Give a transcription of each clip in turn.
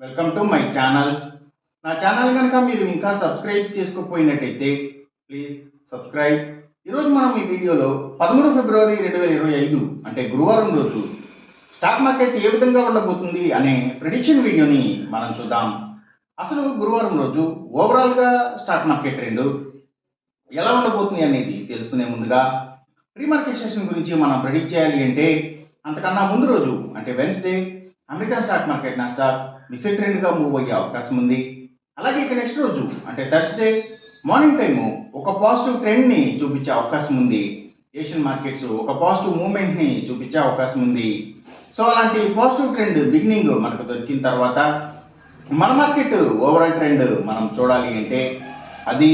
Welcome to my channel. నా channel కనుక మీరు ఇంకా సబ్స్క్రైబ్ చేసుకోకపోయినట్టయితే ప్లీజ్ సబ్స్క్రైబ్. ఈరోజు మనం ఈ వీడియోలో 13 ఫిబ్రవరి 2025 అంటే గురువారం రోజు స్టాక్ మార్కెట్ ఏ విధంగా ఉండబోతుంది అనే ప్రిడిక్షన్ వీడియోని మనం చూద్దాం. అసలు గురువారం రోజు ఓవరాల్గా స్టాక్ మార్కెట్ ట్రెండ్ ఎలా ఉండబోతుంది అనేది తెలుసుకునే ముందుగా ప్రీ మార్కెట్ సెషన్ గురించి మనం ప్రిడిక్ట్ చేయాలి అంటే అంతకన్నా ముందు రోజు అంటే Wednesday American stock market Nasdaq mixed ట్రెండ్గా మూవ్ అయ్యే అవకాశం ఉంది. అలాగే ఇక నెక్స్ట్ రోజు అంటే థర్స్డే మార్నింగ్ టైము ఒక పాజిటివ్ ట్రెండ్ని చూపించే అవకాశం ఉంది. ఏషియన్ మార్కెట్స్ ఒక పాజిటివ్ మూవ్మెంట్ని చూపించే అవకాశం ఉంది. సో అలాంటి పాజిటివ్ ట్రెండ్ బిగినింగ్ మనకు దొరికిన తర్వాత మన మార్కెట్ ఓవరాల్ ట్రెండ్ మనం చూడాలి అంటే అది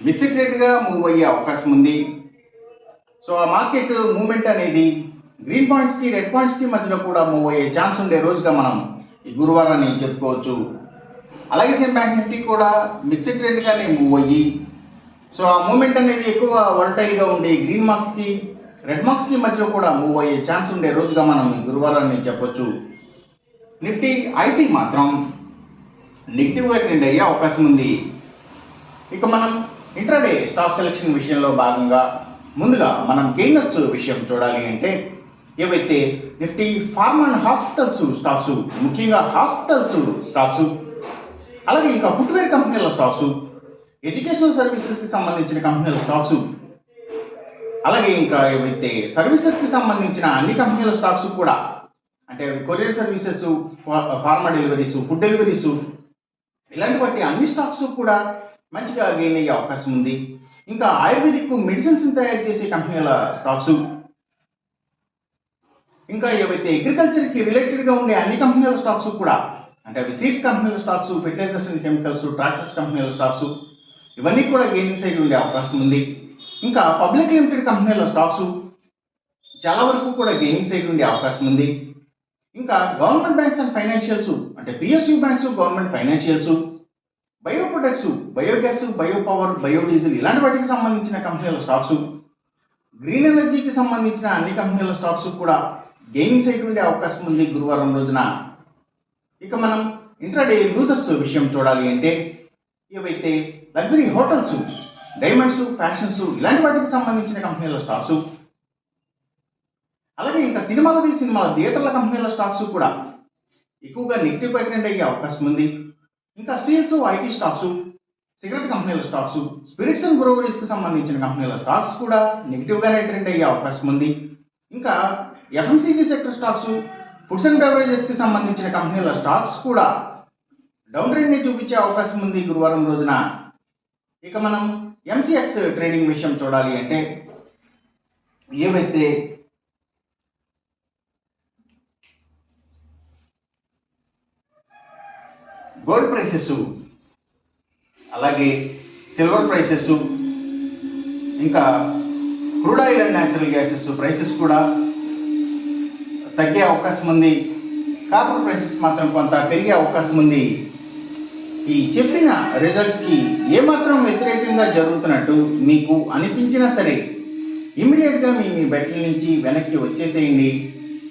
మిక్స్డ్ ట్రెండ్గా మూవ్ అయ్యే అవకాశం ఉంది. సో ఆ మార్కెట్ మూవ్మెంట్ అనేది గ్రీన్ పాయింట్స్కి రెడ్ పాయింట్స్కి మధ్యలో కూడా మూవ్ అయ్యే ఛాన్స్ ఉండే రోజుగా మనం ఈ గురువారాన్ని చెప్పుకోవచ్చు. అలాగే సేమ్ బ్యాంక్ నిఫ్టీ కూడా మిక్స్డ్ ట్రెండ్గానే మూవ్ అయ్యి సో ఆ మూవ్మెంట్ అనేది ఎక్కువ వోలటైల్గా ఉండి గ్రీన్ మార్క్స్కి రెడ్ మార్క్స్కి మధ్యలో కూడా మూవ్ అయ్యే ఛాన్స్ ఉండే రోజుగా మనం ఈ గురువారాన్ని చెప్పొచ్చు. నిఫ్టీ ఐటీ మాత్రం నెగిటివ్గా ట్రెండ్ అయ్యే అవకాశం ఉంది. ఇక మనం ఇంట్రాడే స్టాక్ సెలెక్షన్ విషయంలో భాగంగా ముందుగా మనం గెయినర్స్ విషయం చూడాలి అంటే ఏవైతే Nifty pharma and hospitals stocks, ముఖ్యంగా హాస్పిటల్స్ స్టాక్స్, అలాగే ఇంకా ఫుట్వేర్ కంపెనీల స్టాక్స్, ఎడ్యుకేషనల్ సర్వీసెస్కి సంబంధించిన కంపెనీల స్టాక్స్, అలాగే ఇంకా ఏవైతే సర్వీసెస్కి సంబంధించిన అన్ని కంపెనీల స్టాక్స్ కూడా అంటే courier services, pharma deliveries, food deliveries ఇలాంటి వాటి అన్ని స్టాక్స్ కూడా మంచిగా గెయిన్ అయ్యే అవకాశం ఉంది. ఇంకా ఆయుర్వేదిక్ మెడిసిన్స్ తయారు చేసే కంపెనీల స్టాక్స్, ఇంకా ఏవైతే అగ్రికల్చర్కి రిలేటెడ్గా ఉండే అన్ని కంపెనీల స్టాక్స్ కూడా అంటే అవి సీడ్స్ కంపెనీల stocks, fertilisers and chemicals, tractors కంపెనీల స్టాక్స్ ఇవన్నీ కూడా గెయినింగ్ సైడ్ ఉండే అవకాశం ఉంది. ఇంకా పబ్లిక్ లిమిటెడ్ కంపెనీల స్టాక్స్ చాలా వరకు కూడా గెయినింగ్ సైడ్ ఉండే అవకాశం ఉంది. ఇంకా గవర్నమెంట్ బ్యాంక్స్ అండ్ ఫైనాన్షియల్స్ అంటే PSU banks, government financials, bio products, biogas, bio power, biodiesel ఇలాంటి వాటికి సంబంధించిన కంపెనీల స్టాక్స్, గ్రీన్ ఎనర్జీకి సంబంధించిన అన్ని కంపెనీల స్టాక్స్ కూడా గెయినింగ్ సైడ్ ఉండే అవకాశం ఉంది గురువారం రోజున. ఇక మనం ఇంట్రాడే యూజర్స్ విషయం చూడాలి అంటే ఏవైతే లగ్జరీ హోటల్స్, డైమండ్స్, ఫ్యాషన్స్ ఇలాంటి వాటికి సంబంధించిన కంపెనీల స్టాక్స్, అలాగే ఇంకా సినిమాల థియేటర్ల కంపెనీల స్టాక్స్ కూడా ఎక్కువగా నెగిటివ్గా ట్రెండ్ అయ్యే అవకాశం ఉంది. ఇంకా స్టీల్స్, ఐటీ స్టాక్స్, సిగరెట్ కంపెనీల స్టాక్స్, స్పిరిట్స్ అండ్ బ్రూవరీస్కి సంబంధించిన కంపెనీల స్టాక్స్ కూడా నెగిటివ్గానే ట్రెండ్ అయ్యే అవకాశం ఉంది. ఇంకా FMCG sector stocks, foods and బెవరేజెస్కి సంబంధించిన కంపెనీల స్టాక్స్ కూడా డౌన్ ట్రెండ్ని చూపించే అవకాశం ఉంది గురువారం రోజున. ఇక మనం ఎంసీఎక్స్ ట్రేడింగ్ విషయం చూడాలి అంటే ఏవైతే గోల్డ్ ప్రైసెస్, అలాగే సిల్వర్ ప్రైసెస్, ఇంకా crude oil and natural gases prices కూడా తగ్గే అవకాశం ఉంది. కాపర్ ప్రైసెస్ మాత్రం కొంత పెరిగే అవకాశం ఉంది. ఈ చెప్పిన రిజల్ట్స్కి ఏమాత్రం వ్యతిరేకంగా జరుగుతున్నట్టు మీకు అనిపించినా సరే ఇమ్మీడియట్గా మీ బెట్ల నుంచి వెనక్కి వచ్చేసేయండి.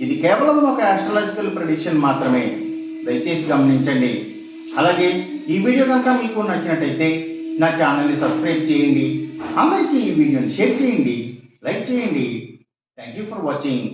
ఇది కేవలం ఒక ఆస్ట్రాలజికల్ ప్రెడిక్షన్ మాత్రమే, దయచేసి గమనించండి. అలాగే ఈ వీడియో కనుక మీకు నచ్చినట్టయితే నా ఛానల్ని సబ్స్క్రైబ్ చేయండి, అందరికీ ఈ వీడియోని షేర్ చేయండి, లైక్ చేయండి. Thank you for watching.